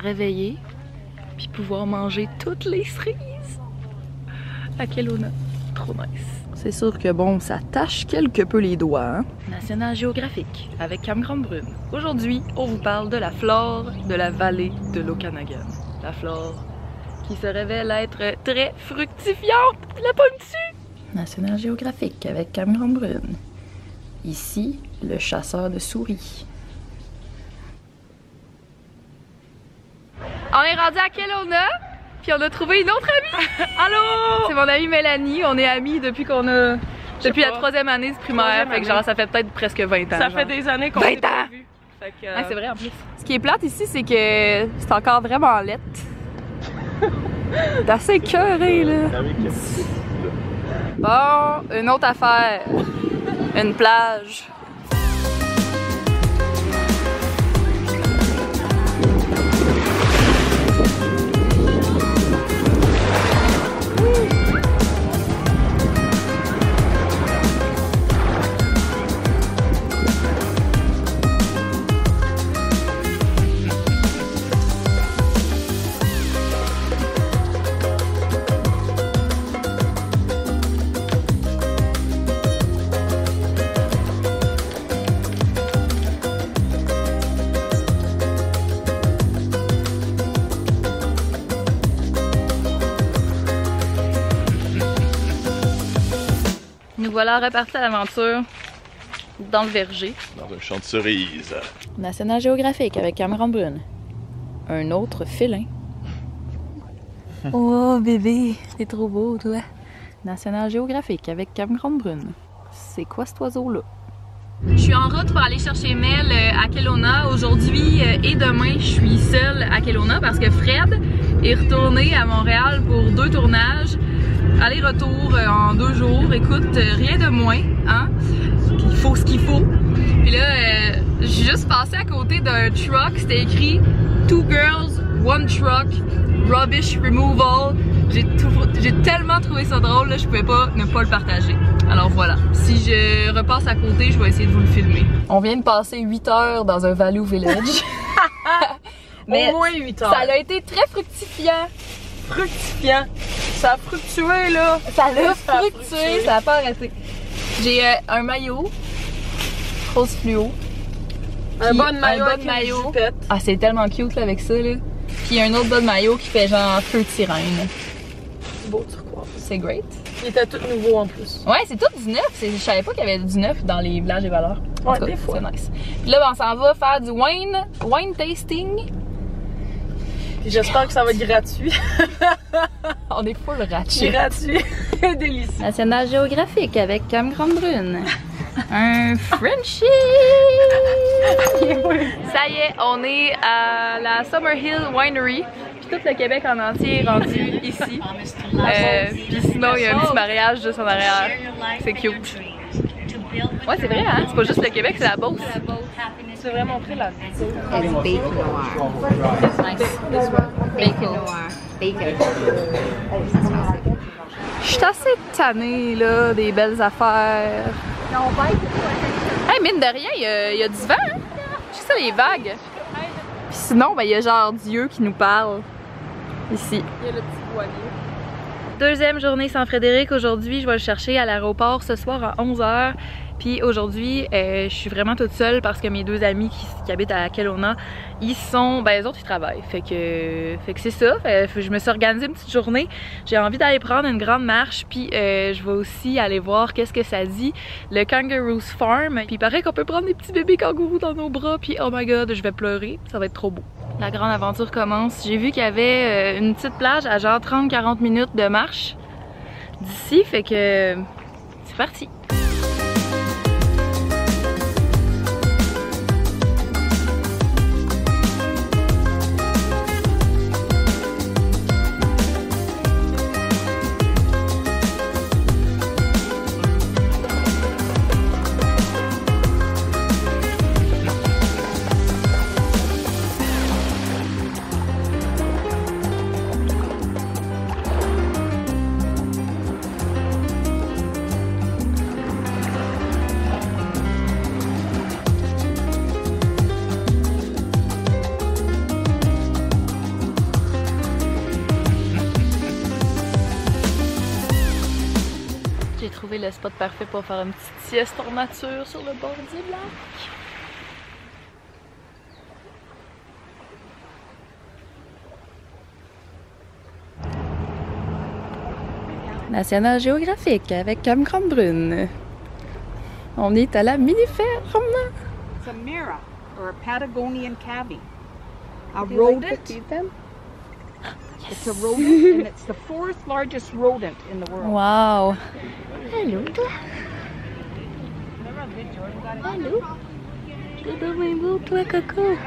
réveiller puis pouvoir manger toutes les cerises à Kelowna. Trop nice. C'est sûr que bon, ça tâche quelque peu les doigts, hein? National Geographic avec Cam Grande-Brune. Aujourd'hui, on vous parle de la flore de la vallée de l'Okanagan. La flore qui se révèle être très fructifiante. La pomme dessus! National Geographic avec Cam Grande-Brune. Ici, le chasseur de souris. On est rendu à Kelowna, puis on a trouvé une autre amie. Allô! C'est mon amie Mélanie, on est amies depuis qu'on a... Depuis la 3e année du primaire, fait que genre ça fait peut-être presque 20 ans. Ça fait des années qu'on s'est pas vu. Ah, c'est vrai en plus. Ce qui est plate ici, c'est que c'est encore vraiment lettre. T'es assez écœuré là. Bon, une autre affaire. Une plage. Nous voilà repartis à l'aventure dans le verger. Dans un champ de cerises. National Geographic avec Cam Grande-Brune. Un autre félin. Oh bébé, c'est trop beau toi. National Geographic avec Cam Grande-Brune. C'est quoi cet oiseau-là? Je suis en route pour aller chercher Mel à Kelowna. Aujourd'hui et demain, je suis seule à Kelowna parce que Fred est retourné à Montréal pour 2 tournages. Aller-retour en 2 jours, écoute, rien de moins, hein? Puis il faut ce qu'il faut. Puis là, j'ai juste passé à côté d'un truck, c'était écrit 2 girls, 1 truck, rubbish removal. J'ai tellement trouvé ça drôle, là, je pouvais pas ne pas le partager. Alors voilà, si je repasse à côté, je vais essayer de vous le filmer. On vient de passer 8 heures dans un Value Village. Mais au moins 8 heures. Ça a été très fructifiant. Fructifiant. Ça a fructué là. Ça a fructué, ça a pas arrêté. J'ai un maillot rose fluo. Un bas de maillot avec maillot. une jupette. Ah, c'est tellement cute là avec ça là. Puis un autre bas de maillot qui fait genre feu de sirène. Beau turquoise. C'est great. Il était tout nouveau en plus. Ouais, c'est tout du neuf. Je savais pas qu'il y avait du neuf dans les villages des valeurs. Ouais, des fois. C'est nice. Puis là, on s'en va faire du wine tasting. Puis j'espère que ça va être gratuit. On est full ratchet. Gratuit. Délicieux. National Geographic avec Cam Grande-Brune. Un Frenchie! Ça y est, on est à la Summerhill Winery. Puis tout le Québec en entier est rendu ici. Puis sinon, il y a un petit mariage juste en arrière. C'est cute. Ouais, c'est vrai, hein? C'est pas juste le Québec, c'est la Beauce. C'est vraiment pris là. Bacon noir. Nice. Bacon noir. Bacon. Je suis assez tannée, là, des belles affaires. Hey, mine de rien, il y a du vent, hein? Je sais ça, les vagues. Puis sinon, ben, il y a genre Dieu qui nous parle. Ici. Il y a le petit voilier. Deuxième journée sans Frédéric. Aujourd'hui, je vais le chercher à l'aéroport ce soir à 11 h. Puis aujourd'hui, je suis vraiment toute seule parce que mes 2 amis qui habitent à Kelowna, ils sont, ben les autres ils travaillent. Fait que c'est ça. Je me suis organisée une petite journée. J'ai envie d'aller prendre une grande marche. Puis je vais aussi aller voir qu'est-ce que ça dit, le Kangaroo's Farm. Puis il paraît qu'on peut prendre des petits bébés kangourous dans nos bras. Puis oh my god, je vais pleurer. Ça va être trop beau. La grande aventure commence. J'ai vu qu'il y avait une petite plage à genre 30-40 minutes de marche d'ici. Fait que c'est parti. trouvé le spot parfait pour faire une petite sieste en nature sur le bord du lac. National Geographic avec Cam Grandbrune. On est à la mini-ferme. It's a mira, or a Patagonian cavy. A rodent. It's a rodent, and it's the 4th largest rodent in the world. Wow! Allô, toi? Allô? T'es donc bien beau, toi, Coco?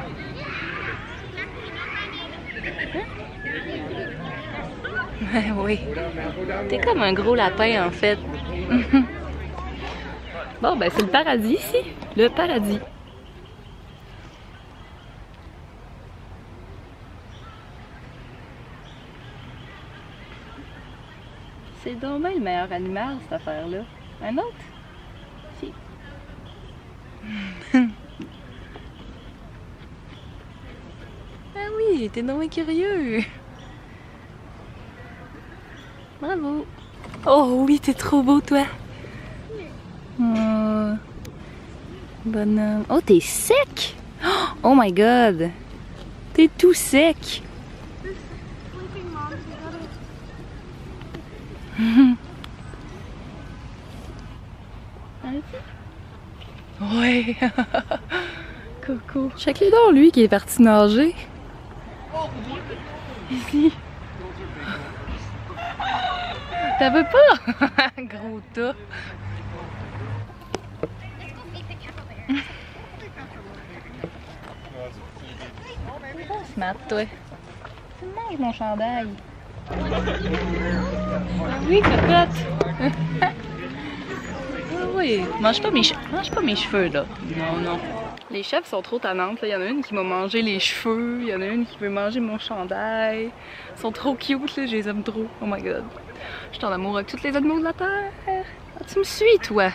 Oui. T'es comme un gros lapin, en fait. Bon, ben c'est le paradis ici. Le paradis. C'est donc bien le meilleur animal, cette affaire-là. Un autre? Si. Ah oui, t'es donc bien curieux. Bravo. Oh oui, t'es trop beau, toi. Oh. Bonhomme. Oh, t'es sec. Oh my god. T'es tout sec. Ouais. Coco. Check-le donc, lui, qui est parti nager. Ici. T'as veux pas? Gros tas. Smart, toi. Tu manges mon chandail. Oui, cocotte. Ah oui, mange pas mes cheveux, là. Non, non. Les chefs sont trop tannantes. Il y en a une qui m'a mangé les cheveux, il y en a une qui veut manger mon chandail. Ils sont trop cute, là, je les aime trop. Oh my god. Je suis en amour avec tous les animaux de la terre. Ah, tu me suis, toi?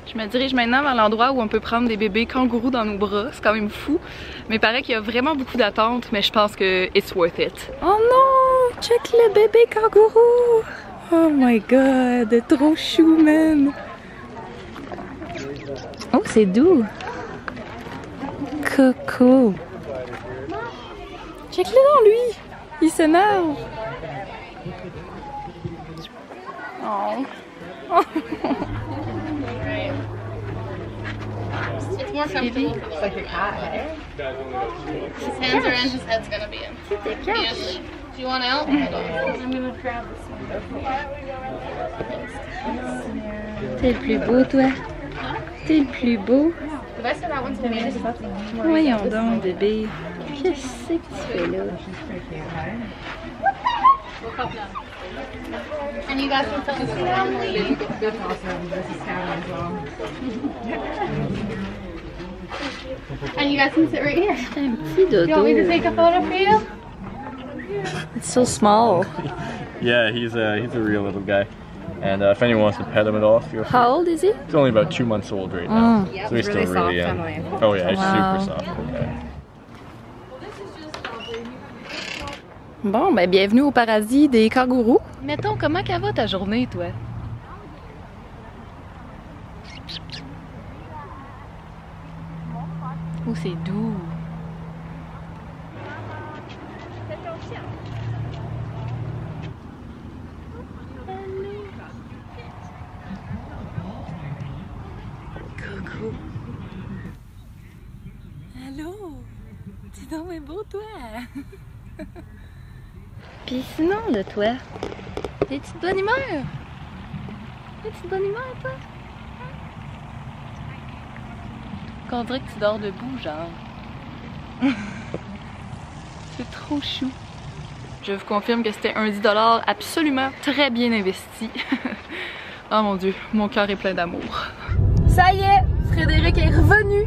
Je me dirige maintenant vers l'endroit où on peut prendre des bébés kangourous dans nos bras. C'est quand même fou. Mais il paraît qu'il y a vraiment beaucoup d'attentes, mais je pense que it's worth it. Oh non! Check le bébé kangourou! Oh my god! Trop chou, man! Oh, c'est doux! Coco! Check-le dans lui! Il s'énerve! Oh! It's more comfortable. It's like a cat, eh? His hands are in, his head's gonna be in. Yes. Do you want out? I'm gonna grab this one. T'es le plus beau, toi. T'es le plus beau. Did I say that one's amazing? Voyons donc, bébé. Qu'est-ce que tu fais là? And you guys can tell us family. And you guys can sit right here. C'est un petit dodo. You want me to take a photo for you? It's so small. Yeah, he's a real little guy. And if anyone wants to pet him at all, feel free. How old is he? He's only about 2 months old right now. Yeah, So he's really still really soft, young. Emily. Oh yeah, he's Wow. super soft. Yeah. Bon, ben bienvenue au paradis des kangourous. Mettons, comment qu'elle va ta journée, toi? Oh, c'est doux. Coco. Allô? T'es donc bien beau, toi? Pis sinon, de toi, t'es-tu de bonne humeur? T'es-tu de bonne humeur, toi? Qu'on dirait que tu dors debout, genre. C'est trop chou. Je vous confirme que c'était un 10 $, absolument très bien investi. Oh mon Dieu, mon cœur est plein d'amour. Ça y est, Frédéric est revenu.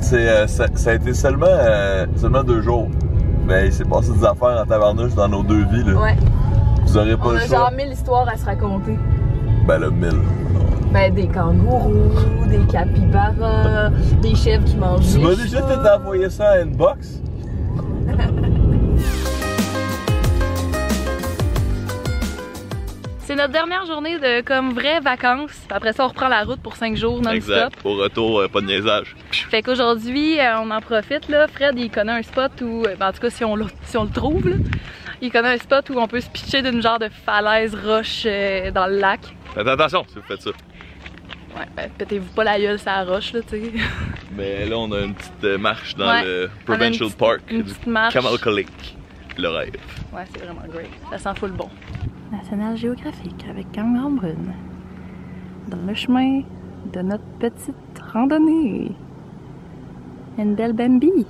Ça a été seulement 2 jours. Mais il s'est passé des affaires en tabarnouche dans nos 2 vies, là. Ouais. Vous aurez pas On le a choix. genre 1000 histoires à se raconter. Ben le 1000. Ben des kangourous, des capybaras, des chèvres qui mangent Tu des m'as déjà chats. peut-être envoyé ça à inbox? C'est notre dernière journée de comme vraies vacances. Après ça, on reprend la route pour 5 jours non-stop. Exact. Au retour, pas de niaisage. Fait qu'aujourd'hui, on en profite là. Fred, il connaît un spot où, en tout cas si on le trouve là, il connaît un spot où on peut se pitcher d'une genre de falaise roche dans le lac. Faites attention si vous faites ça. Ouais, ben pétez-vous pas la gueule sur la roche là, tu sais. Mais là, on a une petite marche dans le Provincial Park une du petite marche. Camelca Lake. Le rêve. Ouais, c'est vraiment great. Ça sent full bon. National Géographique avec Cam Grande-Brune. Dans le chemin de notre petite randonnée. Une belle Bambi.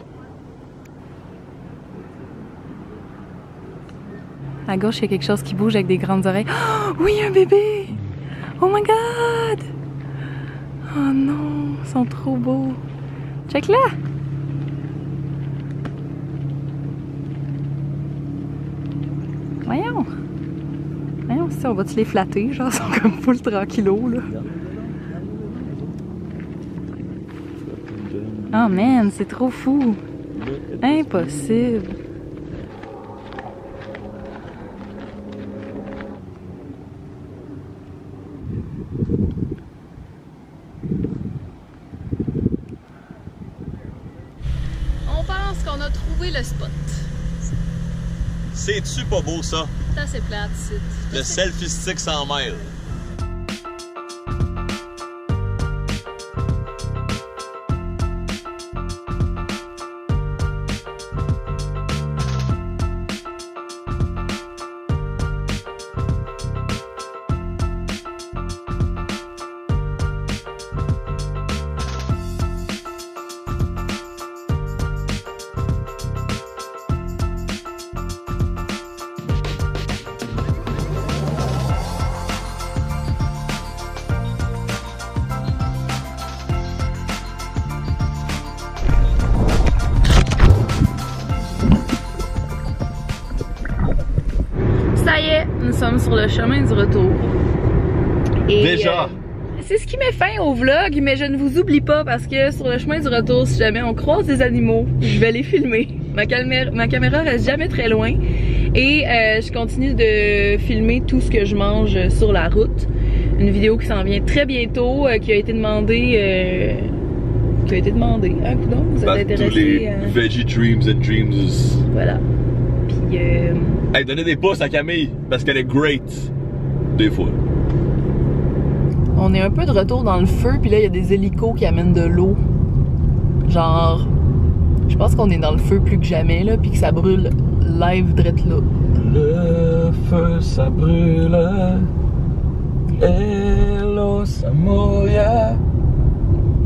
À gauche, il y a quelque chose qui bouge avec des grandes oreilles. Oh, oui, un bébé! Oh my god! Oh non, ils sont trop beaux. Check là! Voyons! Voyons, si on va-tu les flatter? Genre, ils sont comme full tranquillos, là. Oh man, c'est trop fou! Impossible! On pense qu'on a trouvé le spot. C'est-tu pas beau ça? Ça, c'est plate, c'est... Le selfie stick 100 miles. Ça y est, nous sommes sur le chemin du retour. Et Déjà! c'est ce qui met fin au vlog, mais je ne vous oublie pas parce que sur le chemin du retour, si jamais on croise des animaux, je vais les filmer. Ma caméra reste jamais très loin et je continue de filmer tout ce que je mange sur la route. Une vidéo qui s'en vient très bientôt, qui a été demandée. Ah, coudonc, vous êtes intéressé? Tous les Veggie Dreams and Dreams. Voilà. Puis Hey, donnez des pouces à Camille parce qu'elle est great. Des fois. on est un peu de retour dans le feu, puis là il y a des hélicos qui amènent de l'eau. Genre, je pense qu'on est dans le feu plus que jamais là, puis que ça brûle live drette là. Le feu ça brûle. Hello ça mouille.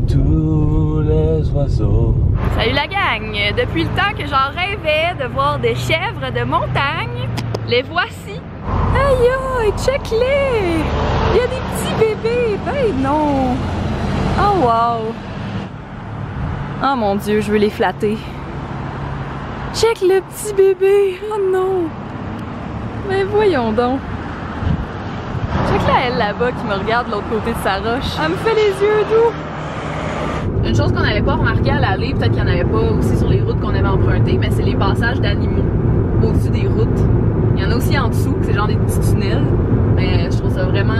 Tous les oiseaux. Salut la gang! Depuis le temps que j'en rêvais de voir des chèvres de montagne, les voici! Aïe aïe, check-les! Il y a des petits bébés! Ben non! Oh wow! Oh mon dieu, je veux les flatter! Check le petit bébé! Oh non! Mais voyons donc! Check là elle là-bas qui me regarde de l'autre côté de sa roche. Elle me fait les yeux doux! Une chose qu'on n'avait pas remarqué à l'aller, peut-être qu'il n'y en avait pas aussi sur les routes qu'on avait empruntées, mais c'est les passages d'animaux au-dessus des routes. Il y en a aussi en dessous, c'est genre des petits tunnels. Mais je trouve ça vraiment